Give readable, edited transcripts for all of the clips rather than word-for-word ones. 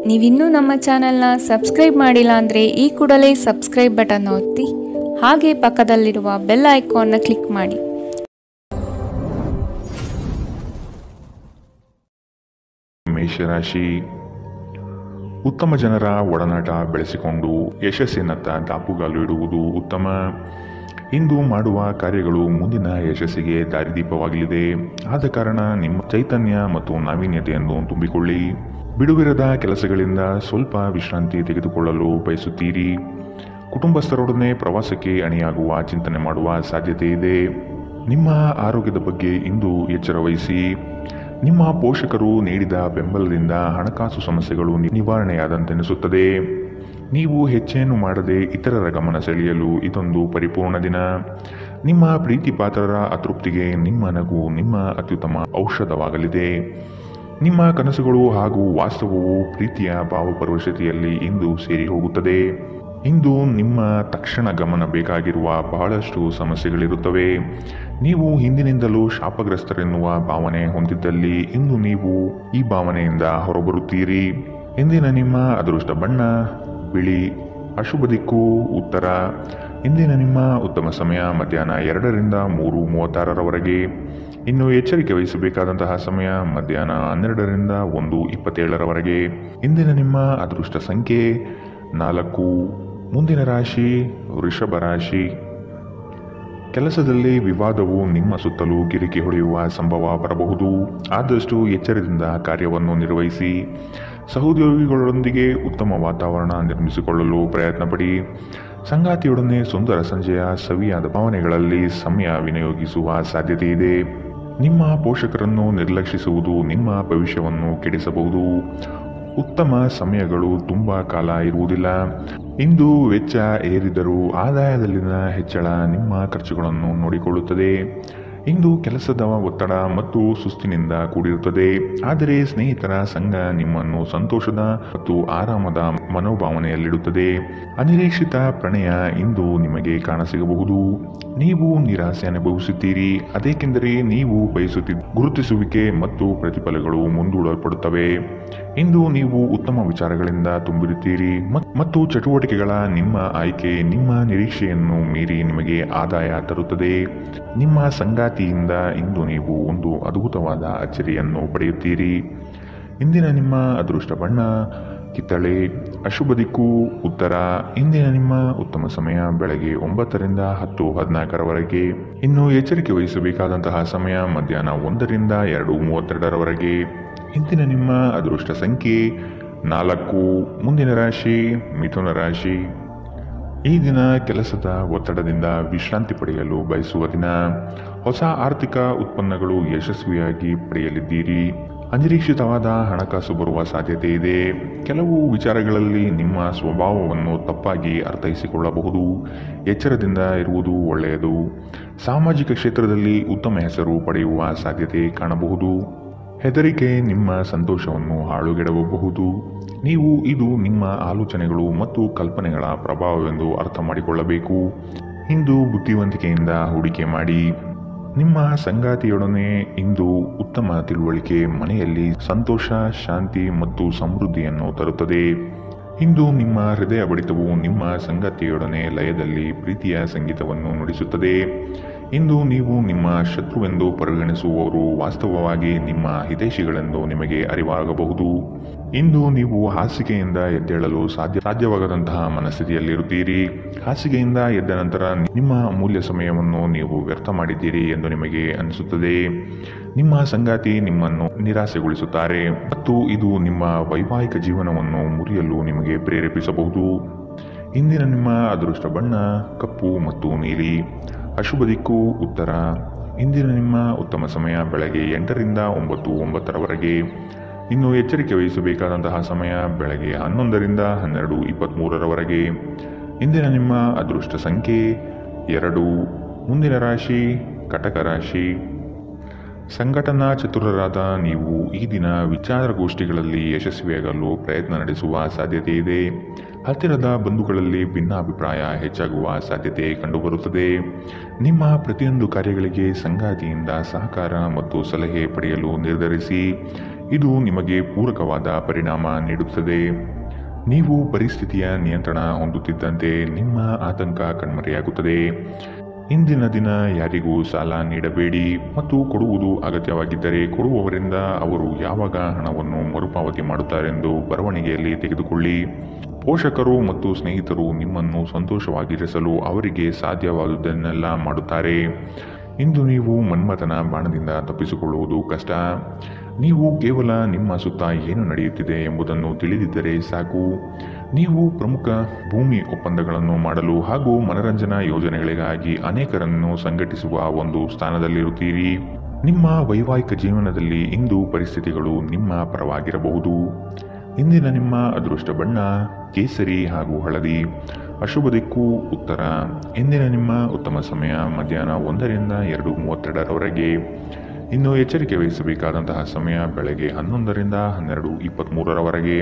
ನೀವಿನ್ನೂ ನಮ್ಮ ಚಾನೆಲ್ನ ಸಬ್ಸ್ಕ್ರೈಬ್ ಮಾಡಿಲ್ಲ ಅಂದರೆ ಈ ಕೂಡಲೇ ಸಬ್ಸ್ಕ್ರೈಬ್ ಬಟನ್ ಒತ್ತಿ ಹಾಗೆ ಪಕ್ಕದಲ್ಲಿರುವ ಬೆಲ್ ಐಕಾನ್ನ ಕ್ಲಿಕ್ ಮಾಡಿ. ಮೇಷರಾಶಿ, ಉತ್ತಮ ಜನರ ಒಡನಾಟ ಬೆಳೆಸಿಕೊಂಡು ಯಶಸ್ಸಿನತ್ತ ದಾಪುಗಾಲು ಇಡುವುದು ಉತ್ತಮ. ಇಂದು ಮಾಡುವ ಕಾರ್ಯಗಳು ಮುಂದಿನ ಯಶಸ್ಸಿಗೆ ದಾರಿದೀಪವಾಗಲಿದೆ. ಆದ ಕಾರಣ ನಿಮ್ಮ ಚೈತನ್ಯ ಮತ್ತು ನಾವೀನ್ಯತೆಯನ್ನು ತುಂಬಿಕೊಳ್ಳಿ. ಬಿಡುವಿರದ ಕೆಲಸಗಳಿಂದ ಸ್ವಲ್ಪ ವಿಶ್ರಾಂತಿ ತೆಗೆದುಕೊಳ್ಳಲು ಬಯಸುತ್ತೀರಿ. ಕುಟುಂಬಸ್ಥರೊಡನೆ ಪ್ರವಾಸಕ್ಕೆ ಅಣಿಯಾಗುವ ಚಿಂತನೆ ಮಾಡುವ ಸಾಧ್ಯತೆ ಇದೆ. ನಿಮ್ಮ ಆರೋಗ್ಯದ ಬಗ್ಗೆ ಇಂದು ಎಚ್ಚರ ವಹಿಸಿ. ನಿಮ್ಮ ಪೋಷಕರು ನೀಡಿದ ಬೆಂಬಲದಿಂದ ಹಣಕಾಸು ಸಮಸ್ಯೆಗಳು ನಿವಾರಣೆಯಾದಂತೆನಿಸುತ್ತದೆ. ನೀವು ಹೆಚ್ಚೇನು ಮಾಡದೆ ಇತರರ ಗಮನ ಸೆಳೆಯಲು ಇದೊಂದು ಪರಿಪೂರ್ಣ ದಿನ. ನಿಮ್ಮ ಪ್ರೀತಿ ಪಾತ್ರರ ಅತೃಪ್ತಿಗೆ ನಿಮ್ಮ ನಗು ನಿಮ್ಮ ಅತ್ಯುತ್ತಮ ಔಷಧವಾಗಲಿದೆ. ನಿಮ್ಮ ಕನಸುಗಳು ಹಾಗೂ ವಾಸ್ತವವು ಪ್ರೀತಿಯ ಭಾವಪರವಶತೆಯಲ್ಲಿ ಇಂದು ಸೇರಿ ಹೋಗುತ್ತದೆ. ಇಂದು ನಿಮ್ಮ ತಕ್ಷಣ ಗಮನ ಬೇಕಾಗಿರುವ ಬಹಳಷ್ಟು ಸಮಸ್ಯೆಗಳಿರುತ್ತವೆ. ನೀವು ಹಿಂದಿನಿಂದಲೂ ಶಾಪಗ್ರಸ್ತರೆನ್ನುವ ಭಾವನೆ ಹೊಂದಿದ್ದಲ್ಲಿ ಇಂದು ನೀವು ಈ ಭಾವನೆಯಿಂದ ಹೊರಬರುತ್ತೀರಿ. ಇಂದಿನ ನಿಮ್ಮ ಅದೃಷ್ಟ ಬಣ್ಣ ಬಿಳಿ. ಅಶುಭ ದಿಕ್ಕು ಉತ್ತರ. ಇಂದಿನ ನಿಮ್ಮ ಉತ್ತಮ ಸಮಯ ಮಧ್ಯಾಹ್ನ 2ರಿಂದ 3:36ರವರೆಗೆ. ಇನ್ನು ಎಚ್ಚರಿಕೆ ವಹಿಸಬೇಕಾದಂತಹ ಸಮಯ ಮಧ್ಯಾಹ್ನ 12ರಿಂದ 1:27ರವರೆಗೆ. ಇಂದಿನ ನಿಮ್ಮ ಅದೃಷ್ಟ ಸಂಖ್ಯೆ 4. ಮುಂದಿನ ರಾಶಿ ವೃಷಭ ರಾಶಿ. ಕೆಲಸದಲ್ಲಿ ವಿವಾದವು ನಿಮ್ಮ ಸುತ್ತಲೂ ಗಿರಿಕಿ ಹೊಡೆಯುವ ಸಂಭವ ಬರಬಹುದು. ಆದಷ್ಟು ಎಚ್ಚರದಿಂದ ಕಾರ್ಯವನ್ನು ನಿರ್ವಹಿಸಿ. ಸಹೋದ್ಯೋಗಿಗಳೊಂದಿಗೆ ಉತ್ತಮ ವಾತಾವರಣ ನಿರ್ಮಿಸಿಕೊಳ್ಳಲು ಪ್ರಯತ್ನ ಪಡಿ. ಸಂಗಾತಿಯೊಡನೆ ಸುಂದರ ಸಂಜೆಯ ಸವಿಯಾದ ಭಾವನೆಗಳಲ್ಲಿ ಸಮಯ ವಿನಿಯೋಗಿಸುವ ಸಾಧ್ಯತೆ ಇದೆ. ನಿಮ್ಮ ಪೋಷಕರನ್ನು ನಿರ್ಲಕ್ಷಿಸುವುದು ನಿಮ್ಮ ಭವಿಷ್ಯವನ್ನು ಕೆಡಿಸಬಹುದು. ಉತ್ತಮ ಸಮಯಗಳು ತುಂಬ ಕಾಲ ಇರುವುದಿಲ್ಲ. ಇಂದು ವೆಚ್ಚ ಏರಿದರೂ ಆದಾಯದಲ್ಲಿನ ಹೆಚ್ಚಳ ನಿಮ್ಮ ಖರ್ಚುಗಳನ್ನು ನೋಡಿಕೊಳ್ಳುತ್ತದೆ. ಇಂದು ಕೆಲಸದ ಒತ್ತಡ ಮತ್ತು ಸುಸ್ತಿನಿಂದ ಕೂಡಿರುತ್ತದೆ. ಆದರೆ ಸ್ನೇಹಿತರ ಸಂಘ ನಿಮ್ಮನ್ನು ಸಂತೋಷದ ಮತ್ತು ಆರಾಮದ ಮನೋಭಾವನೆಯಲ್ಲಿಡುತ್ತದೆ. ಅನಿರೀಕ್ಷಿತ ಪ್ರಣಯ ಇಂದು ನಿಮಗೆ ಕಾಣಸಿಗಬಹುದು. ನೀವು ನಿರಾಸೆ ಅನುಭವಿಸುತ್ತೀರಿ. ಅದೇಕೆಂದರೆ ನೀವು ಬಯಸುತ್ತಿದ್ದ ಗುರುತಿಸುವಿಕೆ ಮತ್ತು ಪ್ರತಿಫಲಗಳು ಮುಂದೂಡಲ್ಪಡುತ್ತವೆ. ಇಂದು ನೀವು ಉತ್ತಮ ವಿಚಾರಗಳಿಂದ ತುಂಬಿರುತ್ತೀರಿ ಮತ್ತು ಚಟುವಟಿಕೆಗಳ ನಿಮ್ಮ ಆಯ್ಕೆ ನಿಮ್ಮ ನಿರೀಕ್ಷೆಯನ್ನು ಮೀರಿ ನಿಮಗೆ ಆದಾಯ ತರುತ್ತದೆ. ನಿಮ್ಮ ಸಂಗಾತಿಯಿಂದ ಇಂದು ನೀವು ಒಂದು ಅದ್ಭುತವಾದ ಅಚ್ಚರಿಯನ್ನು ಪಡೆಯುತ್ತೀರಿ. ಇಂದಿನ ನಿಮ್ಮ ಅದೃಷ್ಟ ಬಣ್ಣ ಕಿತ್ತಳೆ. ಅಶುಭ ದಿಕ್ಕು ಉತ್ತರ. ಇಂದಿನ ನಿಮ್ಮ ಉತ್ತಮ ಸಮಯ ಬೆಳಗ್ಗೆ 9ರಿಂದ 10:14ರವರೆಗೆ. ಇನ್ನು ಎಚ್ಚರಿಕೆ ವಹಿಸಬೇಕಾದಂತಹ ಸಮಯ ಮಧ್ಯಾಹ್ನ 1ರಿಂದ 2:32ರವರೆಗೆ. ಇಂದಿನ ನಿಮ್ಮ ಅದೃಷ್ಟ ಸಂಖ್ಯೆ 4. ಮುಂದಿನ ರಾಶಿ ಮಿಥುನ ರಾಶಿ. ಈ ದಿನ ಕೆಲಸದ ಒತ್ತಡದಿಂದ ವಿಶ್ರಾಂತಿ ಪಡೆಯಲು ಬಯಸುವ ದಿನ. ಹೊಸ ಆರ್ಥಿಕ ಉತ್ಪನ್ನಗಳು ಯಶಸ್ವಿಯಾಗಿ ಪಡೆಯಲಿದ್ದೀರಿ. ಅನಿರೀಕ್ಷಿತವಾದ ಹಣಕಾಸು ಬರುವ ಸಾಧ್ಯತೆ ಇದೆ. ಕೆಲವು ವಿಚಾರಗಳಲ್ಲಿ ನಿಮ್ಮ ಸ್ವಭಾವವನ್ನು ತಪ್ಪಾಗಿ ಅರ್ಥೈಸಿಕೊಳ್ಳಬಹುದು. ಎಚ್ಚರದಿಂದ ಇರುವುದು ಒಳ್ಳೆಯದು. ಸಾಮಾಜಿಕ ಕ್ಷೇತ್ರದಲ್ಲಿ ಉತ್ತಮ ಹೆಸರು ಪಡೆಯುವ ಸಾಧ್ಯತೆ ಕಾಣಬಹುದು. ಹೆದರಿಕೆ ನಿಮ್ಮ ಸಂತೋಷವನ್ನು ಹಾಳುಗೆಡಬಹುದು. ನೀವು ಇದು ನಿಮ್ಮ ಆಲೋಚನೆಗಳು ಮತ್ತು ಕಲ್ಪನೆಗಳ ಪ್ರಭಾವವೆಂದು ಅರ್ಥ ಮಾಡಿಕೊಳ್ಳಬೇಕು. ಇಂದು ಬುದ್ಧಿವಂತಿಕೆಯಿಂದ ಹೂಡಿಕೆ ಮಾಡಿ. ನಿಮ್ಮ ಸಂಗಾತಿಯೊಡನೆ ಇಂದು ಉತ್ತಮ ತಿಳುವಳಿಕೆ ಮನೆಯಲ್ಲಿ ಸಂತೋಷ, ಶಾಂತಿ ಮತ್ತು ಸಮೃದ್ಧಿಯನ್ನು ತರುತ್ತದೆ. ಇಂದು ನಿಮ್ಮ ಹೃದಯ ಬಡಿತವು ನಿಮ್ಮ ಸಂಗಾತಿಯೊಡನೆ ಲಯದಲ್ಲಿ ಪ್ರೀತಿಯ ಸಂಗೀತವನ್ನು ನುಡಿಸುತ್ತದೆ. ಇಂದು ನೀವು ನಿಮ್ಮ ಶತ್ರುವೆಂದು ಪರಿಗಣಿಸುವವರು ವಾಸ್ತವವಾಗಿ ನಿಮ್ಮ ಹಿತೈಷಿಗಳೆಂದು ನಿಮಗೆ ಅರಿವಾಗಬಹುದು. ಇಂದು ನೀವು ಹಾಸಿಗೆಯಿಂದ ಎದ್ದೇಳಲು ಸಾಧ್ಯವಾಗದಂತಹ ಮನಸ್ಥಿತಿಯಲ್ಲಿರುತ್ತೀರಿ. ಹಾಸಿಗೆಯಿಂದ ಎದ್ದ ನಂತರ ನಿಮ್ಮ ಅಮೂಲ್ಯ ಸಮಯವನ್ನು ನೀವು ವ್ಯರ್ಥ ಮಾಡಿದ್ದೀರಿ ಎಂದು ನಿಮಗೆ ಅನಿಸುತ್ತದೆ. ನಿಮ್ಮ ಸಂಗಾತಿ ನಿಮ್ಮನ್ನು ನಿರಾಸೆಗೊಳಿಸುತ್ತಾರೆ ಮತ್ತು ಇದು ನಿಮ್ಮ ವೈವಾಹಿಕ ಜೀವನವನ್ನು ಮುರಿಯಲು ನಿಮಗೆ ಪ್ರೇರೇಪಿಸಬಹುದು. ಇಂದಿನ ನಿಮ್ಮ ಅದೃಷ್ಟ ಬಣ್ಣ ಕಪ್ಪು ಮತ್ತು ನೀಲಿ. ಅಶುಭ ದಿಕ್ಕು ಉತ್ತರ. ಇಂದಿನ ನಿಮ್ಮ ಉತ್ತಮ ಸಮಯ ಬೆಳಗ್ಗೆ 8ರಿಂದ 9:09ರವರೆಗೆ. ಇನ್ನು ಎಚ್ಚರಿಕೆ ವಹಿಸಬೇಕಾದಂತಹ ಸಮಯ ಬೆಳಗ್ಗೆ 11ರಿಂದ 12:23ರವರೆಗೆ. ಇಂದಿನ ನಿಮ್ಮ ಅದೃಷ್ಟ ಸಂಖ್ಯೆ 2. ಮುಂದಿನ ರಾಶಿ ಕಟಕ ರಾಶಿ. ಸಂಘಟನಾ ಚತುರರಾದ ನೀವು ಈ ದಿನ ವಿಚಾರಗೋಷ್ಠಿಗಳಲ್ಲಿ ಯಶಸ್ವಿಯಾಗಲು ಪ್ರಯತ್ನ ನಡೆಸುವ ಸಾಧ್ಯತೆ ಇದೆ. ಹತ್ತಿರದ ಬಂಧುಗಳಲ್ಲಿ ಭಿನ್ನಾಭಿಪ್ರಾಯ ಹೆಚ್ಚಾಗುವ ಸಾಧ್ಯತೆ ಕಂಡುಬರುತ್ತದೆ. ನಿಮ್ಮ ಪ್ರತಿಯೊಂದು ಕಾರ್ಯಗಳಿಗೆ ಸಂಗಾತಿಯಿಂದ ಸಹಕಾರ ಮತ್ತು ಸಲಹೆ ಪಡೆಯಲು ನಿರ್ಧರಿಸಿ. ಇದು ನಿಮಗೆ ಪೂರಕವಾದ ಪರಿಣಾಮ ನೀಡುತ್ತದೆ. ನೀವು ಪರಿಸ್ಥಿತಿಯ ನಿಯಂತ್ರಣ ಹೊಂದುತ್ತಿದ್ದಂತೆ ನಿಮ್ಮ ಆತಂಕ ಕಣ್ಮರೆಯಾಗುತ್ತದೆ. ಇಂದಿನ ದಿನ ಯಾರಿಗೂ ಸಾಲ ನೀಡಬೇಡಿ ಮತ್ತು ಕೊಡುವುದು ಅಗತ್ಯವಾಗಿದ್ದರೆ ಕೊಡುವವರಿಂದ ಅವರು ಯಾವಾಗ ಹಣವನ್ನು ಮರುಪಾವತಿ ಮಾಡುತ್ತಾರೆಂದು ಬರವಣಿಗೆಯಲ್ಲಿ ತೆಗೆದುಕೊಳ್ಳಿ. ಪೋಷಕರು ಮತ್ತು ಸ್ನೇಹಿತರು ನಿಮ್ಮನ್ನು ಸಂತೋಷವಾಗಿರಿಸಲು ಅವರಿಗೆ ಸಾಧ್ಯವಾದುದನ್ನೆಲ್ಲ ಮಾಡುತ್ತಾರೆ. ಇಂದು ನೀವು ಮನ್ಮಥನ ಬಾಣದಿಂದ ತಪ್ಪಿಸಿಕೊಳ್ಳುವುದು ಕಷ್ಟ. ನೀವು ಕೇವಲ ನಿಮ್ಮ ಸುತ್ತ ಏನು ನಡೆಯುತ್ತಿದೆ ಎಂಬುದನ್ನು ತಿಳಿದಿದ್ದರೆ ಸಾಕು. ನೀವು ಪ್ರಮುಖ ಭೂಮಿ ಒಪ್ಪಂದಗಳನ್ನು ಮಾಡಲು ಹಾಗೂ ಮನರಂಜನಾ ಯೋಜನೆಗಳಿಗಾಗಿ ಅನೇಕರನ್ನು ಸಂಘಟಿಸುವ ಒಂದು ಸ್ಥಾನದಲ್ಲಿರುತ್ತೀರಿ. ನಿಮ್ಮ ವೈವಾಹಿಕ ಜೀವನದಲ್ಲಿ ಇಂದು ಪರಿಸ್ಥಿತಿಗಳು ನಿಮ್ಮ ಪರವಾಗಿರಬಹುದು. ಇಂದಿನ ನಿಮ್ಮ ಅದೃಷ್ಟ ಬಣ್ಣ ಕೇಸರಿ ಹಾಗೂ ಹಳದಿ. ಅಶುಭ ದಿಕ್ಕು ಉತ್ತರ. ಇಂದಿನ ನಿಮ್ಮ ಉತ್ತಮ ಸಮಯ ಮಧ್ಯಾಹ್ನ 1ರಿಂದ 2:32ರವರೆಗೆ. ಇನ್ನು ಎಚ್ಚರಿಕೆ ವಹಿಸಬೇಕಾದಂತಹ ಸಮಯ ಬೆಳಗ್ಗೆ 11ರಿಂದ 12:23ರವರೆಗೆ.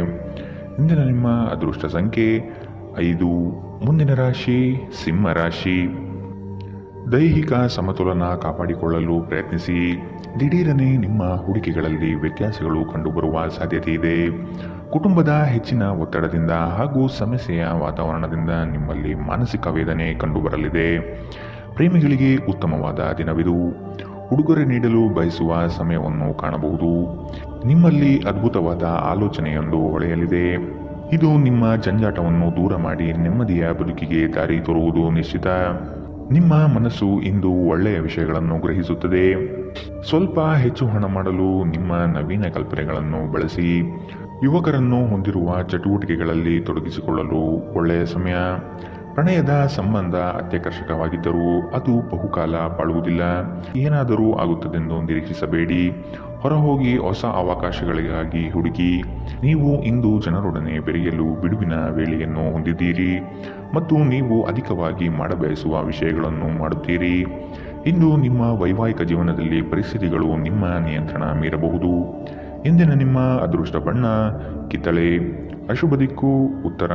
ಇಂದಿನ ನಿಮ್ಮ ಅದೃಷ್ಟ ಸಂಖ್ಯೆ 5. ಮುಂದಿನ ರಾಶಿ ಸಿಂಹ ರಾಶಿ. ದೈಹಿಕ ಸಮತೋಲನ ಕಾಪಾಡಿಕೊಳ್ಳಲು ಪ್ರಯತ್ನಿಸಿ. ದಿಢೀರನೆ ನಿಮ್ಮ ಹೂಡಿಕೆಗಳಲ್ಲಿ ವ್ಯತ್ಯಾಸಗಳು ಕಂಡುಬರುವ ಸಾಧ್ಯತೆ ಇದೆ. ಕುಟುಂಬದ ಹೆಚ್ಚಿನ ಒತ್ತಡದಿಂದ ಹಾಗೂ ಸಮಸ್ಯೆಯ ವಾತಾವರಣದಿಂದ ನಿಮ್ಮಲ್ಲಿ ಮಾನಸಿಕ ವೇದನೆ ಕಂಡುಬರಲಿದೆ. ಪ್ರೇಮಿಗಳಿಗೆ ಉತ್ತಮವಾದ ದಿನವಿದು. ಉಡುಗೊರೆ ನೀಡಲು ಬಯಸುವ ಸಮಯವನ್ನು ಕಾಣಬಹುದು. ನಿಮ್ಮಲ್ಲಿ ಅದ್ಭುತವಾದ ಆಲೋಚನೆಯೊಂದು ಹೊಳೆಯಲಿದೆ. ಇದು ನಿಮ್ಮ ಜಂಜಾಟವನ್ನು ದೂರ ಮಾಡಿ ನೆಮ್ಮದಿಯ ಬದುಕಿಗೆ ದಾರಿ ತೋರುವುದು ನಿಶ್ಚಿತ. ನಿಮ್ಮ ಮನಸ್ಸು ಇಂದು ಒಳ್ಳೆಯ ವಿಷಯಗಳನ್ನು ಗ್ರಹಿಸುತ್ತದೆ. ಸ್ವಲ್ಪ ಹೆಚ್ಚು ಹಣ ಮಾಡಲು ನಿಮ್ಮ ನವೀನ ಕಲ್ಪನೆಗಳನ್ನು ಬಳಸಿ. ಯುವಕರನ್ನು ಹೊಂದಿರುವ ಚಟುವಟಿಕೆಗಳಲ್ಲಿ ತೊಡಗಿಸಿಕೊಳ್ಳಲು ಒಳ್ಳೆಯ ಸಮಯ. ಪ್ರಣಯದ ಸಂಬಂಧ ಅತ್ಯಾಕರ್ಷಕವಾಗಿದ್ದರೂ ಅದು ಬಹುಕಾಲ ಬಾಳುವುದಿಲ್ಲ. ಏನಾದರೂ ಆಗುತ್ತದೆಂದು ನಿರೀಕ್ಷಿಸಬೇಡಿ. ಹೊರಹೋಗಿ ಹೊಸ ಅವಕಾಶಗಳಿಗಾಗಿ ಹುಡುಕಿ. ನೀವು ಇಂದು ಜನರೊಡನೆ ಬೆರೆಯಲು ಬಿಡುವಿನ ವೇಳೆಯನ್ನು ಹೊಂದಿದ್ದೀರಿ ಮತ್ತು ನೀವು ಅಧಿಕವಾಗಿ ಮಾಡಬಯಸುವ ವಿಷಯಗಳನ್ನು ಮಾಡುತ್ತೀರಿ. ಇಂದು ನಿಮ್ಮ ವೈವಾಹಿಕ ಜೀವನದಲ್ಲಿ ಪರಿಸ್ಥಿತಿಗಳು ನಿಮ್ಮ ನಿಯಂತ್ರಣ ಮೀರಬಹುದು. ಇಂದಿನ ನಿಮ್ಮ ಅದೃಷ್ಟ ಬಣ್ಣ ಕಿತ್ತಳೆ. ಅಶುಭ ದಿಕ್ಕು ಉತ್ತರ.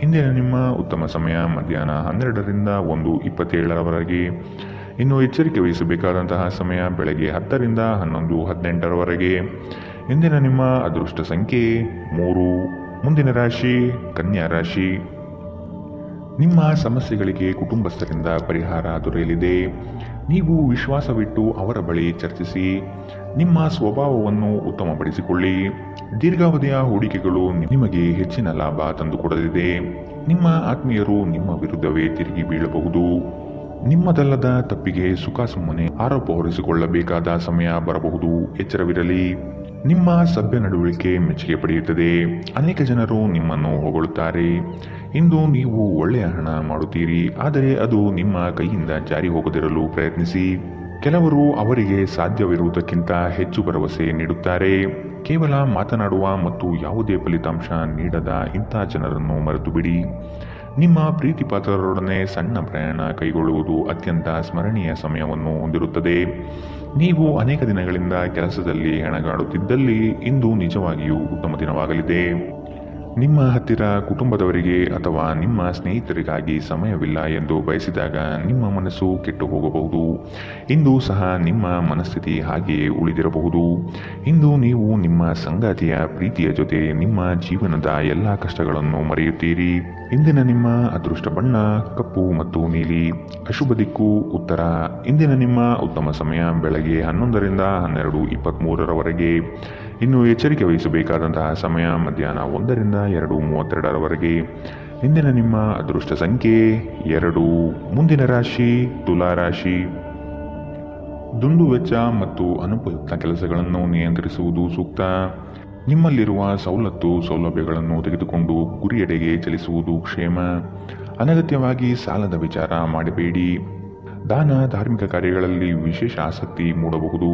ಇಂದಿನ ನಿಮ್ಮ ಉತ್ತಮ ಸಮಯ ಮಧ್ಯಾಹ್ನ 12ರಿಂದ 1:27ರವರೆಗೆ. ಇನ್ನು ಎಚ್ಚರಿಕೆ ವಹಿಸಬೇಕಾದಂತಹ ಸಮಯ ಬೆಳಗ್ಗೆ 10ರಿಂದ 11:18ರವರೆಗೆ. ಇಂದಿನ ನಿಮ್ಮ ಅದೃಷ್ಟ ಸಂಖ್ಯೆ 3. ಮುಂದಿನ ರಾಶಿ ಕನ್ಯಾ ರಾಶಿ. ನಿಮ್ಮ ಸಮಸ್ಯೆಗಳಿಗೆ ಕುಟುಂಬಸ್ಥರಿಂದ ಪರಿಹಾರ ದೊರೆಯಲಿದೆ. ನೀವು ವಿಶ್ವಾಸವಿಟ್ಟು ಅವರ ಬಳಿ ಚರ್ಚಿಸಿ. ನಿಮ್ಮ ಸ್ವಭಾವವನ್ನು ಉತ್ತಮಪಡಿಸಿಕೊಳ್ಳಿ. ದೀರ್ಘಾವಧಿಯ ಹೂಡಿಕೆಗಳು ನಿಮಗೆ ಹೆಚ್ಚಿನ ಲಾಭ ತಂದುಕೊಡಲಿದೆ. ನಿಮ್ಮ ಆತ್ಮೀಯರು ನಿಮ್ಮ ವಿರುದ್ಧವೇ ತಿರುಗಿ ಬೀಳಬಹುದು. ನಿಮ್ಮದಲ್ಲದ ತಪ್ಪಿಗೆ ಸುಖ ಸುಮ್ಮನೆ ಆರೋಪ ಹೊರಿಸಿಕೊಳ್ಳಬೇಕಾದ ಸಮಯ ಬರಬಹುದು. ಎಚ್ಚರವಿರಲಿ. ನಿಮ್ಮ ಸಭ್ಯ ನಡವಳಿಕೆ ಮೆಚ್ಚುಗೆ ಪಡೆಯುತ್ತದೆ. ಅನೇಕ ಜನರು ನಿಮ್ಮನ್ನು ಹೊಗಳುತ್ತಾರೆ. ಇಂದು ನೀವು ಒಳ್ಳೆಯ ಹಣ ಮಾಡುತ್ತೀರಿ, ಆದರೆ ಅದು ನಿಮ್ಮ ಕೈಯಿಂದ ಜಾರಿ ಹೋಗದಿರಲು ಪ್ರಯತ್ನಿಸಿ. ಕೆಲವರು ಅವರಿಗೆ ಸಾಧ್ಯವಿರುವುದಕ್ಕಿಂತ ಹೆಚ್ಚು ಭರವಸೆ ನೀಡುತ್ತಾರೆ. ಕೇವಲ ಮಾತನಾಡುವ ಮತ್ತು ಯಾವುದೇ ಫಲಿತಾಂಶ ನೀಡದ ಇಂಥ ಜನರನ್ನು ಮರೆತು ಬಿಡಿ. ನಿಮ್ಮ ಪ್ರೀತಿಪಾತ್ರರೊಡನೆ ಸಣ್ಣ ಪ್ರಯಾಣ ಕೈಗೊಳ್ಳುವುದು ಅತ್ಯಂತ ಸ್ಮರಣೀಯ ಸಮಯವನ್ನು ಹೊಂದಿರುತ್ತದೆ. ನೀವು ಅನೇಕ ದಿನಗಳಿಂದ ಕೆಲಸದಲ್ಲಿ ಹೆಣಗಾಡುತ್ತಿದ್ದಲ್ಲಿ ಇಂದು ನಿಜವಾಗಿಯೂ ಉತ್ತಮ ದಿನವಾಗಲಿದೆ. ನಿಮ್ಮ ಹತ್ತಿರ ಕುಟುಂಬದವರಿಗೆ ಅಥವಾ ನಿಮ್ಮ ಸ್ನೇಹಿತರಿಗಾಗಿ ಸಮಯವಿಲ್ಲ ಎಂದು ಬಯಸಿದಾಗ ನಿಮ್ಮ ಮನಸ್ಸು ಕೆಟ್ಟು ಹೋಗಬಹುದು. ಇಂದು ಸಹ ನಿಮ್ಮ ಮನಸ್ಥಿತಿ ಹಾಗೆಯೇ ಉಳಿದಿರಬಹುದು. ಇಂದು ನೀವು ನಿಮ್ಮ ಸಂಗಾತಿಯ ಪ್ರೀತಿಯ ಜೊತೆ ನಿಮ್ಮ ಜೀವನದ ಎಲ್ಲ ಕಷ್ಟಗಳನ್ನು ಮರೆಯುತ್ತೀರಿ. ಇಂದಿನ ನಿಮ್ಮ ಅದೃಷ್ಟ ಬಣ್ಣ ಕಪ್ಪು ಮತ್ತು ನೀಲಿ. ಅಶುಭ ದಿಕ್ಕು ಉತ್ತರ. ಇಂದಿನ ನಿಮ್ಮ ಉತ್ತಮ ಸಮಯ ಬೆಳಗ್ಗೆ 11ರಿಂದ 12:23ರವರೆಗೆ. ಇನ್ನು ಎಚ್ಚರಿಕೆ ವಹಿಸಬೇಕಾದಂತಹ ಸಮಯ ಮಧ್ಯಾಹ್ನ 1ರಿಂದ 2:32ರವರೆಗೆ. ಇಂದಿನ ನಿಮ್ಮ ಅದೃಷ್ಟ ಸಂಖ್ಯೆ 2. ಮುಂದಿನ ರಾಶಿ ತುಲಾ ರಾಶಿ. ದುಂದು ವೆಚ್ಚ ಮತ್ತು ಅನುಪಯುಕ್ತ ಕೆಲಸಗಳನ್ನು ನಿಯಂತ್ರಿಸುವುದು ಸೂಕ್ತ. ನಿಮ್ಮಲ್ಲಿರುವ ಸೌಲಭ್ಯಗಳನ್ನು ತೆಗೆದುಕೊಂಡು ಗುರಿಯೆಡೆಗೆ ಚಲಿಸುವುದು ಕ್ಷೇಮ. ಅನಗತ್ಯವಾಗಿ ಸಾಲದ ವಿಚಾರ ಮಾಡಬೇಡಿ. ದಾನ ಧಾರ್ಮಿಕ ಕಾರ್ಯಗಳಲ್ಲಿ ವಿಶೇಷ ಆಸಕ್ತಿ ಮೂಡಬಹುದು.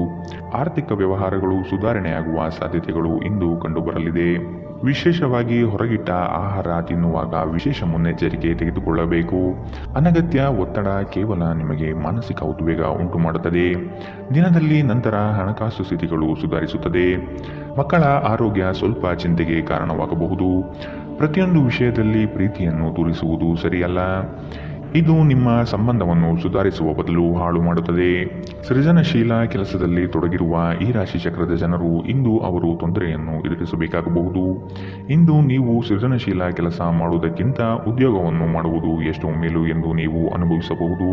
ಆರ್ಥಿಕ ವ್ಯವಹಾರಗಳು ಸುಧಾರಣೆಯಾಗುವ ಸಾಧ್ಯತೆಗಳು ಇಂದು ಕಂಡುಬರಲಿದೆ. ವಿಶೇಷವಾಗಿ ಹೊರಗಿಟ್ಟ ಆಹಾರ ತಿನ್ನುವಾಗ ವಿಶೇಷ ಮುನ್ನೆಚ್ಚರಿಕೆ ತೆಗೆದುಕೊಳ್ಳಬೇಕು. ಅನಗತ್ಯ ಒತ್ತಡ ಕೇವಲ ನಿಮಗೆ ಮಾನಸಿಕ ಉದ್ವೇಗ ಉಂಟು ಮಾಡುತ್ತದೆ. ದಿನದಲ್ಲಿ ನಂತರ ಹಣಕಾಸು ಸ್ಥಿತಿಗಳು ಸುಧಾರಿಸುತ್ತದೆ. ಮಕ್ಕಳ ಆರೋಗ್ಯ ಸ್ವಲ್ಪ ಚಿಂತೆಗೆ ಕಾರಣವಾಗಬಹುದು. ಪ್ರತಿಯೊಂದು ವಿಷಯದಲ್ಲಿ ಪ್ರೀತಿಯನ್ನು ತೋರಿಸುವುದು ಸರಿಯಲ್ಲ. ಇದು ನಿಮ್ಮ ಸಂಬಂಧವನ್ನು ಸುಧಾರಿಸುವ ಬದಲು ಹಾಳು ಮಾಡುತ್ತದೆ. ಸೃಜನಶೀಲ ಕೆಲಸದಲ್ಲಿ ತೊಡಗಿರುವ ಈ ರಾಶಿ ಚಕ್ರದ ಜನರು ಇಂದು ಅವರು ತೊಂದರೆಯನ್ನು ಎದುರಿಸಬೇಕಾಗಬಹುದು. ಇಂದು ನೀವು ಸೃಜನಶೀಲ ಕೆಲಸ ಮಾಡುವುದಕ್ಕಿಂತ ಉದ್ಯೋಗವನ್ನು ಮಾಡುವುದು ಎಷ್ಟು ಮೇಲು ಎಂದು ನೀವು ಅನುಭವಿಸಬಹುದು.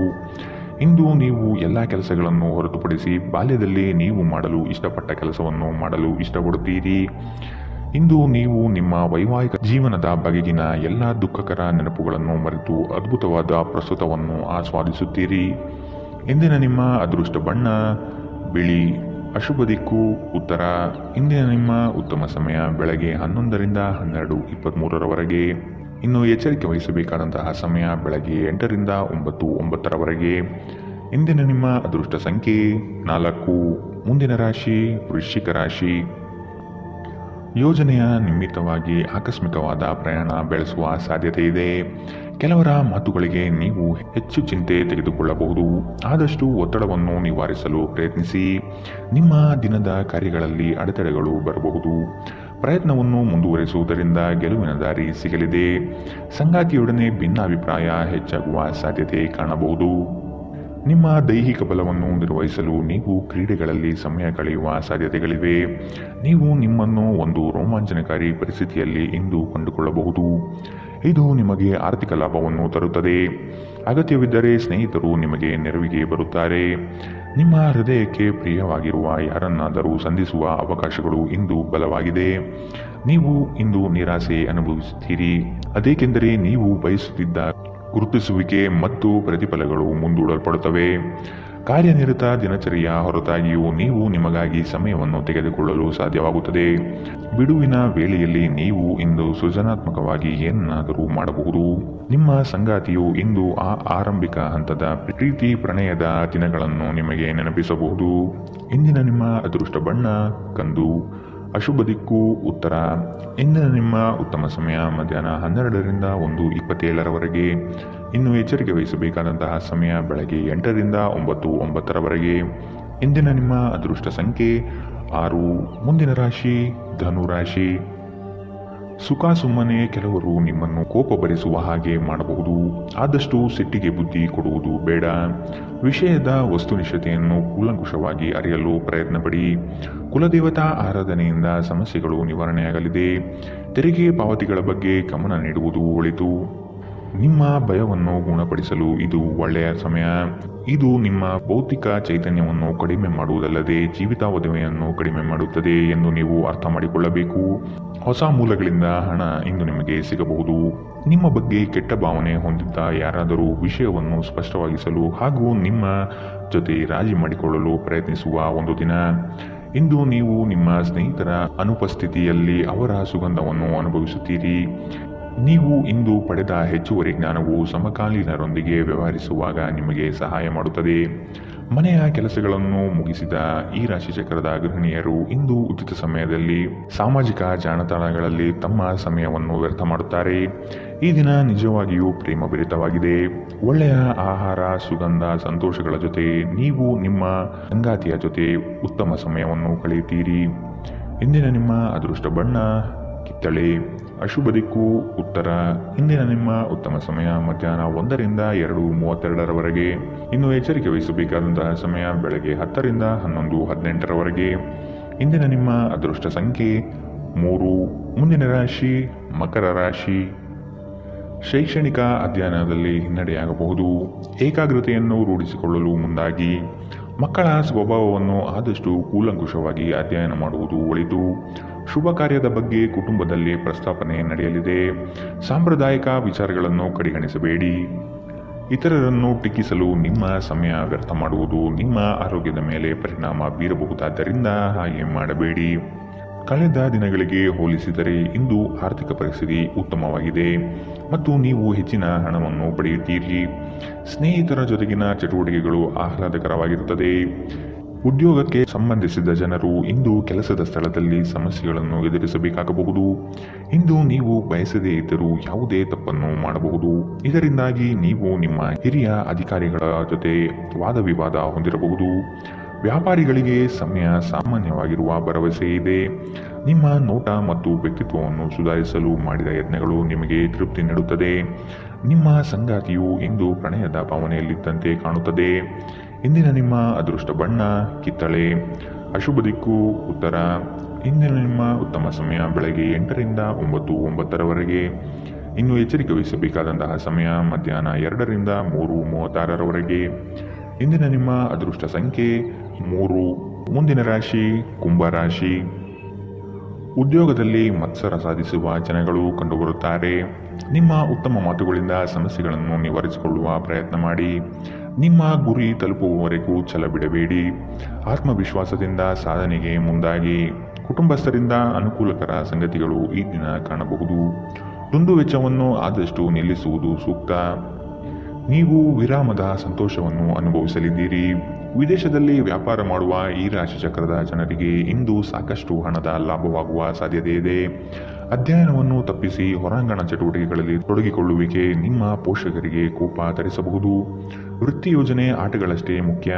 ಇಂದು ನೀವು ಎಲ್ಲ ಕೆಲಸಗಳನ್ನು ಹೊರತುಪಡಿಸಿ ಬಾಲ್ಯದಲ್ಲಿ ನೀವು ಮಾಡಲು ಇಷ್ಟಪಟ್ಟ ಕೆಲಸವನ್ನು ಮಾಡಲು ಇಷ್ಟಪಡುತ್ತೀರಿ. ಇಂದು ನೀವು ನಿಮ್ಮ ವೈವಾಹಿಕ ಜೀವನದ ಬಗೆಗಿನ ಎಲ್ಲ ದುಃಖಕರ ನೆನಪುಗಳನ್ನು ಮರೆತು ಅದ್ಭುತವಾದ ಪ್ರಸ್ತುತವನ್ನು ಆಸ್ವಾದಿಸುತ್ತೀರಿ. ಇಂದಿನ ನಿಮ್ಮ ಅದೃಷ್ಟ ಬಣ್ಣ ಬಿಳಿ. ಅಶುಭ ದಿಕ್ಕು ಉತ್ತರ. ಇಂದಿನ ನಿಮ್ಮ ಉತ್ತಮ ಸಮಯ ಬೆಳಗ್ಗೆ 11ರಿಂದ 12:23 ಇನ್ನು ಎಚ್ಚರಿಕೆ ವಹಿಸಬೇಕಾದಂತಹ ಸಮಯ ಬೆಳಗ್ಗೆ 8ರಿಂದ 9:09 ಇಂದಿನ ನಿಮ್ಮ ಅದೃಷ್ಟ ಸಂಖ್ಯೆ 4. ಮುಂದಿನ ರಾಶಿ ವೃಶ್ಚಿಕ ರಾಶಿ. ಯೋಜನೆಯ ನಿಮಿತ್ತವಾಗಿ ಆಕಸ್ಮಿಕವಾದ ಪ್ರಯಾಣ ಬೆಳೆಸುವ ಸಾಧ್ಯತೆ ಇದೆ. ಕೆಲವರ ಮಾತುಗಳಿಗೆ ನೀವು ಹೆಚ್ಚು ಚಿಂತೆ ತೆಗೆದುಕೊಳ್ಳಬಹುದು. ಆದಷ್ಟು ಒತ್ತಡವನ್ನು ನಿವಾರಿಸಲು ಪ್ರಯತ್ನಿಸಿ. ನಿಮ್ಮ ದಿನದ ಕಾರ್ಯಗಳಲ್ಲಿ ಅಡೆತಡೆಗಳು ಬರಬಹುದು. ಪ್ರಯತ್ನವನ್ನು ಮುಂದುವರಿಸುವುದರಿಂದ ಗೆಲುವಿನ ದಾರಿ ಸಿಗಲಿದೆ. ಸಂಗಾತಿಯೊಡನೆ ಭಿನ್ನಾಭಿಪ್ರಾಯ ಹೆಚ್ಚಾಗುವ ಸಾಧ್ಯತೆ ಕಾಣಬಹುದು. ನಿಮ್ಮ ದೈಹಿಕ ಬಲವನ್ನು ನಿರ್ವಹಿಸಲು ನೀವು ಕ್ರೀಡೆಗಳಲ್ಲಿ ಸಮಯ ಕಳೆಯುವ ಸಾಧ್ಯತೆಗಳಿವೆ. ನೀವು ನಿಮ್ಮನ್ನು ಒಂದು ರೋಮಾಂಚನಕಾರಿ ಪರಿಸ್ಥಿತಿಯಲ್ಲಿ ಇಂದು ಕಂಡುಕೊಳ್ಳಬಹುದು. ಇದು ನಿಮಗೆ ಆರ್ಥಿಕ ಲಾಭವನ್ನು ತರುತ್ತದೆ. ಅಗತ್ಯವಿದ್ದರೆ ಸ್ನೇಹಿತರು ನಿಮಗೆ ನೆರವಿಗೆ ಬರುತ್ತಾರೆ. ನಿಮ್ಮ ಹೃದಯಕ್ಕೆ ಪ್ರಿಯವಾಗಿರುವ ಯಾರನ್ನಾದರೂ ಸಂಧಿಸುವ ಅವಕಾಶಗಳು ಇಂದು ಬಲವಾಗಿದೆ. ನೀವು ಇಂದು ನಿರಾಸೆ ಅನುಭವಿಸುತ್ತೀರಿ. ಅದೇಕೆಂದರೆ ನೀವು ಬಯಸುತ್ತಿದ್ದ ಗುರುತಿಸುವಿಕೆ ಮತ್ತು ಪ್ರತಿಫಲಗಳು ಮುಂದೂಡಲ್ಪಡುತ್ತವೆ. ಕಾರ್ಯನಿರತ ದಿನಚರಿಯ ಹೊರತಾಗಿಯೂ ನೀವು ನಿಮಗಾಗಿ ಸಮಯವನ್ನು ತೆಗೆದುಕೊಳ್ಳಲು ಸಾಧ್ಯವಾಗುತ್ತದೆ. ಬಿಡುವಿನ ವೇಳೆಯಲ್ಲಿ ನೀವು ಇಂದು ಸೃಜನಾತ್ಮಕವಾಗಿ ಏನನ್ನಾದರೂ ಮಾಡಬಹುದು. ನಿಮ್ಮ ಸಂಗಾತಿಯು ಇಂದು ಆ ಆರಂಭಿಕ ಹಂತದ ಪ್ರೀತಿ ಪ್ರಣಯದ ದಿನಗಳನ್ನು ನಿಮಗೆ ನೆನಪಿಸಬಹುದು. ಇಂದಿನ ನಿಮ್ಮ ಅದೃಷ್ಟ ಬಣ್ಣ ಕಂದು. ಅಶುಭ ದಿಕ್ಕು ಉತ್ತರ. ಇಂದಿನ ನಿಮ್ಮ ಉತ್ತಮ ಸಮಯ ಮಧ್ಯಾಹ್ನ 12ರಿಂದ 1:27 ಇನ್ನು ಎಚ್ಚರಿಕೆ ವಹಿಸಬೇಕಾದಂತಹ ಸಮಯ ಬೆಳಗ್ಗೆ 8ರಿಂದ 9:09 ಇಂದಿನ ನಿಮ್ಮ ಅದೃಷ್ಟ ಸಂಖ್ಯೆ 6. ಮುಂದಿನ ರಾಶಿ ಧನು ರಾಶಿ. ಸುಖ ಸುಮ್ಮನೆ ಕೆಲವರು ನಿಮ್ಮನ್ನು ಕೋಪ ಭರಿಸುವ ಹಾಗೆ ಮಾಡಬಹುದು. ಆದಷ್ಟು ಸಿಟ್ಟಿಗೆ ಬುದ್ಧಿ ಕೊಡುವುದು ಬೇಡ. ವಿಷಯದ ವಸ್ತುನಿಷ್ಠತೆಯನ್ನು ಕೂಲಂಕುಷವಾಗಿ ಅರಿಯಲು ಪ್ರಯತ್ನಪಡಿ. ಕುಲದೇವತಾ ಆರಾಧನೆಯಿಂದ ಸಮಸ್ಯೆಗಳು ನಿವಾರಣೆಯಾಗಲಿದೆ. ತೆರಿಗೆ ಪಾವತಿಗಳ ಬಗ್ಗೆ ಗಮನ ನೀಡುವುದು ಒಳಿತು. ನಿಮ್ಮ ಭಯವನ್ನು ಗುಣಪಡಿಸಲು ಇದು ಒಳ್ಳೆಯ ಸಮಯ. ಇದು ನಿಮ್ಮ ಭೌತಿಕ ಚೈತನ್ಯವನ್ನು ಕಡಿಮೆ ಮಾಡುವುದಲ್ಲದೆ ಜೀವಿತಾವಧಿಯನ್ನು ಕಡಿಮೆ ಮಾಡುತ್ತದೆ ಎಂದು ನೀವು ಅರ್ಥ ಮಾಡಿಕೊಳ್ಳಬೇಕು. ಹೊಸ ಮೂಲಗಳಿಂದ ಹಣ ಇಂದು ನಿಮಗೆ ಸಿಗಬಹುದು. ನಿಮ್ಮ ಬಗ್ಗೆ ಕೆಟ್ಟ ಭಾವನೆ ಹೊಂದಿದ್ದ ಯಾರಾದರೂ ವಿಷಯವನ್ನು ಸ್ಪಷ್ಟವಾಗಿಸಲು ಹಾಗೂ ನಿಮ್ಮ ಜೊತೆ ರಾಜಿ ಮಾಡಿಕೊಳ್ಳಲು ಪ್ರಯತ್ನಿಸುವ ಒಂದು ದಿನ. ಇಂದು ನೀವು ನಿಮ್ಮ ಸ್ನೇಹಿತರ ಅನುಪಸ್ಥಿತಿಯಲ್ಲಿ ಅವರ ಸುಗಂಧವನ್ನು ಅನುಭವಿಸುತ್ತೀರಿ. ನೀವು ಇಂದು ಪಡೆದ ಹೆಚ್ಚುವರಿ ಜ್ಞಾನವು ಸಮಕಾಲೀನರೊಂದಿಗೆ ವ್ಯವಹರಿಸುವಾಗ ನಿಮಗೆ ಸಹಾಯ ಮಾಡುತ್ತದೆ. ಮನೆಯ ಕೆಲಸಗಳನ್ನು ಮುಗಿಸಿದ ಈ ರಾಶಿಚಕ್ರದ ಗೃಹಿಣಿಯರು ಇಂದು ಉಚಿತ ಸಮಯದಲ್ಲಿ ಸಾಮಾಜಿಕ ಜಾಲತಾಣಗಳಲ್ಲಿ ತಮ್ಮ ಸಮಯವನ್ನು ವ್ಯರ್ಥ ಮಾಡುತ್ತಾರೆ. ಈ ದಿನ ನಿಜವಾಗಿಯೂ ಪ್ರೇಮಭರಿತವಾಗಿದೆ. ಒಳ್ಳೆಯ ಆಹಾರ, ಸುಗಂಧ, ಸಂತೋಷಗಳ ಜೊತೆ ನೀವು ನಿಮ್ಮ ಸಂಗಾತಿಯ ಜೊತೆ ಉತ್ತಮ ಸಮಯವನ್ನು ಕಳೆಯುತ್ತೀರಿ. ಇಂದಿನ ನಿಮ್ಮ ಅದೃಷ್ಟ ಬಣ್ಣ ಕಿತ್ತಳೆ. ಅಶುಭ ದಿಕ್ಕು ಉತ್ತರ. ಇಂದಿನ ನಿಮ್ಮ ಉತ್ತಮ ಸಮಯ ಮಧ್ಯಾಹ್ನ 1ರಿಂದ 2:32 ಇನ್ನು ಎಚ್ಚರಿಕೆ ವಹಿಸಬೇಕಾದಂತಹ ಸಮಯ ಬೆಳಗ್ಗೆ 10ರಿಂದ 11:18 ಇಂದಿನ ನಿಮ್ಮ ಅದೃಷ್ಟ ಸಂಖ್ಯೆ 3. ಮುಂದಿನ ರಾಶಿ ಮಕರ ರಾಶಿ. ಶೈಕ್ಷಣಿಕ ಅಧ್ಯಯನದಲ್ಲಿ ಹಿನ್ನಡೆಯಾಗಬಹುದು. ಏಕಾಗ್ರತೆಯನ್ನು ರೂಢಿಸಿಕೊಳ್ಳಲು ಮುಂದಾಗಿ. ಮಕ್ಕಳ ಸ್ವಭಾವವನ್ನು ಆದಷ್ಟು ಕೂಲಂಕುಷವಾಗಿ ಅಧ್ಯಯನ ಮಾಡುವುದು ಒಳಿತು. ಶುಭ ಕಾರ್ಯದ ಬಗ್ಗೆ ಕುಟುಂಬದಲ್ಲಿ ಪ್ರಸ್ತಾಪನೆ ನಡೆಯಲಿದೆ. ಸಾಂಪ್ರದಾಯಿಕ ವಿಚಾರಗಳನ್ನು ಕಡೆಗಣಿಸಬೇಡಿ. ಇತರರನ್ನು ಟೀಕಿಸಲು ನಿಮ್ಮ ಸಮಯ ವ್ಯರ್ಥ ಮಾಡುವುದು ನಿಮ್ಮ ಆರೋಗ್ಯದ ಮೇಲೆ ಪರಿಣಾಮ ಬೀರಬಹುದಾದ್ದರಿಂದ ಹಾಗೆ ಮಾಡಬೇಡಿ. ಕಳೆದ ದಿನಗಳಿಗೆ ಹೋಲಿಸಿದರೆ ಇಂದು ಆರ್ಥಿಕ ಪರಿಸ್ಥಿತಿ ಉತ್ತಮವಾಗಿದೆ ಮತ್ತು ನೀವು ಹೆಚ್ಚಿನ ಹಣವನ್ನು ಪಡೆಯುತ್ತೀರಿ. ಸ್ನೇಹಿತರ ಜೊತೆಗಿನ ಚಟುವಟಿಕೆಗಳು ಆಹ್ಲಾದಕರವಾಗಿರುತ್ತದೆ. ಉದ್ಯೋಗಕ್ಕೆ ಸಂಬಂಧಿಸಿದ ಜನರು ಇಂದು ಕೆಲಸದ ಸ್ಥಳದಲ್ಲಿ ಸಮಸ್ಯೆಗಳನ್ನು ಎದುರಿಸಬೇಕಾಗಬಹುದು. ಇಂದು ನೀವು ಬಯಸದೇ ಇದ್ದರೂ ಯಾವುದೇ ತಪ್ಪನ್ನು ಮಾಡಬಹುದು. ಇದರಿಂದಾಗಿ ನೀವು ನಿಮ್ಮ ಹಿರಿಯ ಅಧಿಕಾರಿಗಳ ಜೊತೆ ವಾದವಿವಾದ ಹೊಂದಿರಬಹುದು. ವ್ಯಾಪಾರಿಗಳಿಗೆ ಸಮಯ ಸಾಮಾನ್ಯವಾಗಿರುವ ಭರವಸೆ ಇದೆ. ನಿಮ್ಮ ನೋಟ ಮತ್ತು ವ್ಯಕ್ತಿತ್ವವನ್ನು ಸುಧಾರಿಸಲು ಮಾಡಿದ ಯತ್ನಗಳು ನಿಮಗೆ ತೃಪ್ತಿ ನೀಡುತ್ತದೆ. ನಿಮ್ಮ ಸಂಗಾತಿಯು ಇಂದು ಪ್ರಣಯದ ಭಾವನೆಯಲ್ಲಿದ್ದಂತೆ ಕಾಣುತ್ತದೆ. ಇಂದಿನ ನಿಮ್ಮ ಅದೃಷ್ಟ ಬಣ್ಣ ಕಿತ್ತಳೆ. ಅಶುಭ ದಿಕ್ಕು ಉತ್ತರ. ಇಂದಿನ ನಿಮ್ಮ ಉತ್ತಮ ಸಮಯ ಬೆಳಗ್ಗೆ 8ರಿಂದ 9:09 ಇನ್ನು ಎಚ್ಚರಿಕೆ ವಹಿಸಬೇಕಾದಂತಹ ಸಮಯ ಮಧ್ಯಾಹ್ನ 2ರಿಂದ 3:36 ಇಂದಿನ ನಿಮ್ಮ ಅದೃಷ್ಟ ಸಂಖ್ಯೆ 3. ಮುಂದಿನ ರಾಶಿ ಕುಂಭರಾಶಿ. ಉದ್ಯೋಗದಲ್ಲಿ ಮತ್ಸರ ಸಾಧಿಸುವ ಜನಗಳು ಕಂಡುಬರುತ್ತಾರೆ. ನಿಮ್ಮ ಉತ್ತಮ ಮಾತುಗಳಿಂದ ಸಮಸ್ಯೆಗಳನ್ನು ನಿವಾರಿಸಿಕೊಳ್ಳುವ ಪ್ರಯತ್ನ ಮಾಡಿ. ನಿಮ್ಮ ಗುರಿ ತಲುಪುವವರೆಗೂ ಛಲ ಬಿಡಬೇಡಿ. ಆತ್ಮವಿಶ್ವಾಸದಿಂದ ಸಾಧನೆಗೆ ಮುಂದಾಗಿ. ಕುಟುಂಬಸ್ಥರಿಂದ ಅನುಕೂಲಕರ ಸಂಗತಿಗಳು ಈ ದಿನ ಕಾಣಬಹುದು. ದುಂದು ವೆಚ್ಚವನ್ನು ಆದಷ್ಟು ನಿಲ್ಲಿಸುವುದು ಸೂಕ್ತ. ನೀವು ವಿರಾಮದ ಸಂತೋಷವನ್ನು ಅನುಭವಿಸಲಿದ್ದೀರಿ. ವಿದೇಶದಲ್ಲಿ ವ್ಯಾಪಾರ ಮಾಡುವ ಈ ರಾಶಿ ಚಕ್ರದ ಜನರಿಗೆ ಇಂದು ಸಾಕಷ್ಟು ಹಣದ ಲಾಭವಾಗುವ ಸಾಧ್ಯತೆ ಇದೆ. ಅಧ್ಯಯನವನ್ನು ತಪ್ಪಿಸಿ ಹೊರಾಂಗಣ ಚಟುವಟಿಕೆಗಳಲ್ಲಿ ತೊಡಗಿಕೊಳ್ಳುವಿಕೆ ನಿಮ್ಮ ಪೋಷಕರಿಗೆ ಕೋಪ ತರಿಸಬಹುದು. ವೃತ್ತಿ ಯೋಜನೆ ಆಟಗಳಷ್ಟೇ ಮುಖ್ಯ.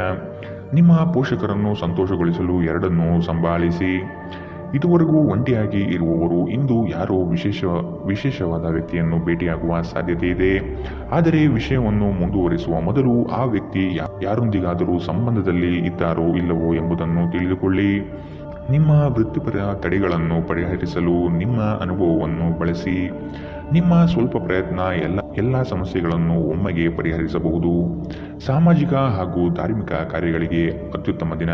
ನಿಮ್ಮ ಪೋಷಕರನ್ನು ಸಂತೋಷಗೊಳಿಸಲು ಎರಡನ್ನೂ ಸಂಭಾಳಿಸಿ. ಇದುವರೆಗೂ ಒಂಟಿಯಾಗಿ ಇರುವವರು ಇಂದು ಯಾರೋ ವಿಶೇಷವಾದ ವ್ಯಕ್ತಿಯನ್ನು ಭೇಟಿಯಾಗುವ ಸಾಧ್ಯತೆ ಇದೆ. ಆದರೆ ವಿಷಯವನ್ನು ಮುಂದುವರಿಸುವ ಮೊದಲು ಆ ವ್ಯಕ್ತಿ ಯಾರೊಂದಿಗಾದರೂ ಸಂಬಂಧದಲ್ಲಿ ಇದ್ದಾರೋ ಇಲ್ಲವೋ ಎಂಬುದನ್ನು ತಿಳಿದುಕೊಳ್ಳಿ. ನಿಮ್ಮ ವೃತ್ತಿಪರ ತಡೆಗಳನ್ನು ಪರಿಹರಿಸಲು ನಿಮ್ಮ ಅನುಭವವನ್ನು ಬಳಸಿ. ನಿಮ್ಮ ಸ್ವಲ್ಪ ಪ್ರಯತ್ನ ಎಲ್ಲ ಸಮಸ್ಯೆಗಳನ್ನು ಒಮ್ಮೆಗೆ ಪರಿಹರಿಸಬಹುದು. ಸಾಮಾಜಿಕ ಹಾಗೂ ಧಾರ್ಮಿಕ ಕಾರ್ಯಗಳಿಗೆ ಅತ್ಯುತ್ತಮ ದಿನ.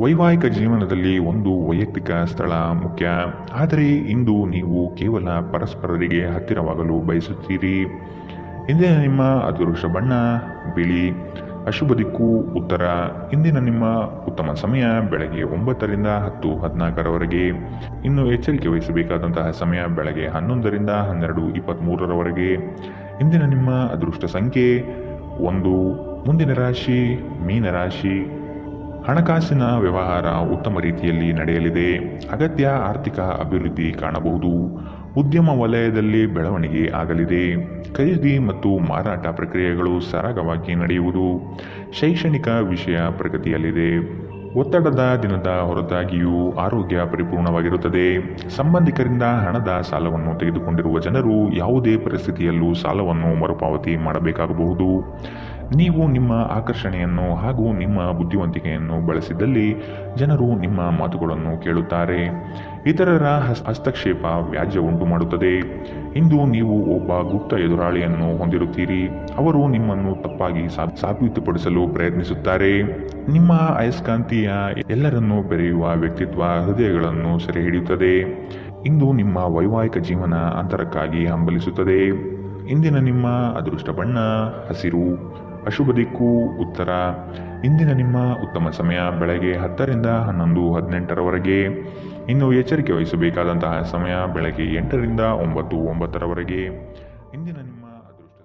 ವೈವಾಹಿಕ ಜೀವನದಲ್ಲಿ ಒಂದು ವೈಯಕ್ತಿಕ ಸ್ಥಳ ಮುಖ್ಯ. ಆದರೆ ಇಂದು ನೀವು ಕೇವಲ ಪರಸ್ಪರರಿಗೆ ಹತ್ತಿರವಾಗಲು ಬಯಸುತ್ತೀರಿ. ಇಂದಿನ ನಿಮ್ಮ ಅದೃಷ್ಟ ಬಣ್ಣ ಬಿಳಿ. ಅಶುಭ ದಿಕ್ಕು ಉತ್ತರ. ಇಂದಿನ ನಿಮ್ಮ ಉತ್ತಮ ಸಮಯ ಬೆಳಗ್ಗೆ 9ರಿಂದ 10:14 ಇನ್ನು ಎಚ್ಚರಿಕೆ ವಹಿಸಬೇಕಾದಂತಹ ಸಮಯ ಬೆಳಗ್ಗೆ 11ರಿಂದ 12:23 ಇಂದಿನ ನಿಮ್ಮ ಅದೃಷ್ಟ ಸಂಖ್ಯೆ 1. ಮುಂದಿನ ರಾಶಿ ಮೀನರಾಶಿ. ಹಣಕಾಸಿನ ವ್ಯವಹಾರ ಉತ್ತಮ ರೀತಿಯಲ್ಲಿ ನಡೆಯಲಿದೆ. ಅಗತ್ಯ ಆರ್ಥಿಕ ಅಭಿವೃದ್ಧಿ ಕಾಣಬಹುದು. ಉದ್ಯಮ ವಲಯದಲ್ಲಿ ಬೆಳವಣಿಗೆ ಆಗಲಿದೆ. ಖರೀದಿ ಮತ್ತು ಮಾರಾಟ ಪ್ರಕ್ರಿಯೆಗಳು ಸರಾಗವಾಗಿ ನಡೆಯುವುದು. ಶೈಕ್ಷಣಿಕ ವಿಷಯ ಪ್ರಗತಿಯಲ್ಲಿದೆ. ಒತ್ತಡದ ದಿನದ ಹೊರತಾಗಿಯೂ ಆರೋಗ್ಯ ಪರಿಪೂರ್ಣವಾಗಿರುತ್ತದೆ. ಸಂಬಂಧಿಕರಿಂದ ಹಣದ ಸಾಲವನ್ನು ತೆಗೆದುಕೊಂಡಿರುವ ಜನರು ಯಾವುದೇ ಪರಿಸ್ಥಿತಿಯಲ್ಲೂ ಸಾಲವನ್ನು ಮರುಪಾವತಿ ಮಾಡಬೇಕಾಗಬಹುದು. ನೀವು ನಿಮ್ಮ ಆಕರ್ಷಣೆಯನ್ನು ಹಾಗೂ ನಿಮ್ಮ ಬುದ್ಧಿವಂತಿಕೆಯನ್ನು ಬಳಸಿದಲ್ಲಿ ಜನರು ನಿಮ್ಮ ಮಾತುಗಳನ್ನು ಕೇಳುತ್ತಾರೆ. ಇತರರ ಹಸ್ತಕ್ಷೇಪ ವ್ಯಾಜ್ಯ ಉಂಟು ಮಾಡುತ್ತದೆ. ಇಂದು ನೀವು ಒಬ್ಬ ಗುಪ್ತ ಎದುರಾಳಿಯನ್ನು ಹೊಂದಿರುತ್ತೀರಿ. ಅವರು ನಿಮ್ಮನ್ನು ತಪ್ಪಾಗಿ ಸಾಬೀತುಪಡಿಸಲು ಪ್ರಯತ್ನಿಸುತ್ತಾರೆ. ನಿಮ್ಮ ಅಯಸ್ಕಾಂತೀಯ ಎಲ್ಲರನ್ನೂ ಬೆರೆಯುವ ವ್ಯಕ್ತಿತ್ವ ಹೃದಯಗಳನ್ನು ಸೆರೆ ಹಿಡಿಯುತ್ತದೆ. ಇಂದು ನಿಮ್ಮ ವೈವಾಹಿಕ ಜೀವನ ಅಂತರಕ್ಕಾಗಿ ಹಂಬಲಿಸುತ್ತದೆ. ಇಂದಿನ ನಿಮ್ಮ ಅದೃಷ್ಟ ಬಣ್ಣ ಹಸಿರು. ಅಶುಭ ದಿಕ್ಕು ಉತ್ತರ. ಇಂದಿನ ನಿಮ್ಮ ಉತ್ತಮ ಸಮಯ ಬೆಳಗ್ಗೆ 10ರಿಂದ 11:18 ಇನ್ನು ಎಚ್ಚರಿಕೆ ವಹಿಸಬೇಕಾದಂತಹ ಸಮಯ ಬೆಳಗ್ಗೆ 8ರಿಂದ 9:09 ಇಂದಿನ ನಿಮ್ಮ ಅದೃಷ್ಟ